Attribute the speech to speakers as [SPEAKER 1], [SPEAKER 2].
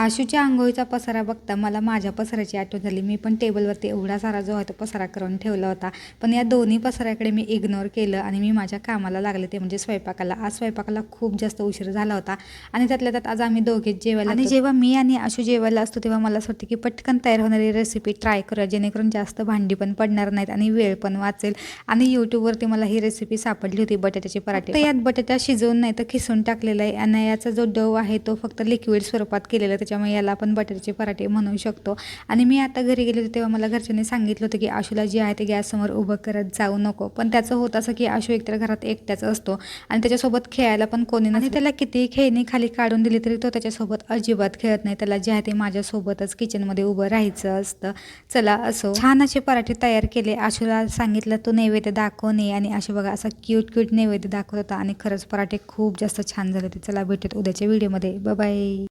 [SPEAKER 1] आशूच्या अंघोळीचा पसारा बघता मला माझ्या पसाऱ्याची आठवण झाली. मी पण टेबलवरती एवढा सारा जो आहे तो पसारा करून ठेवला होता, पण या दोन्ही पसाऱ्याकडे मी इग्नोर केलं आणि मी माझ्या कामाला लागले, ते म्हणजे स्वयंपाकाला. आज स्वयंपाकाला खूप जास्त उशीर झाला होता आणि त्यातल्या त्यात आज आम्ही दोघेच जेवायला. आणि जेव्हा मी आणि आशू जेवायला असतो तेव्हा मला असं वाटतं की पटकन तयार होणारी रेसिपी ट्राय करूया, जेणेकरून जास्त भांडी पण पडणार नाहीत आणि वेळ पण वाचेल. आणि यूट्यूबवरती मला ही रेसिपी सापडली होती, बटाट्याचे पराठे. तर यात बटाटा शिजवून नाही तर खिसून टाकलेला आहे आणि याचा जो डव आहे तो फक्त लिक्विड स्वरूपात केलेला, त्याच्यामुळे याला आपण बटाट्याचे पराठे म्हणू शकतो. आणि मी आता घरी गेले होते तेव्हा मला घरच्यांनी सांगितलं होतं की आशूला जे आहे ते गॅससमोर उभं करत जाऊ नको, पण त्याचं होत असं की आशू एकतर घरात एकट्याच असतो आणि त्याच्यासोबत खेळायला पण कोणी नसतं. आणि त्याला कितीही खेळणी खाली काढून दिली तरी तो त्याच्यासोबत अजिबात खेळत नाही. त्याला जे आहे ते माझ्यासोबतच किचनमध्ये उभं राहायचं असतं. चला असो, छान असे पराठे तयार केले. आशूला सांगितलं तू नैवेद्य दाखव नाही, आणि आशू बघा असा क्यूट क्यूट नैवेद्य दाखवत होता आणि खरंच पराठे खूप जास्त छान झाले. ते चला भेटत उद्याच्या व्हिडिओमध्ये. Bye bye.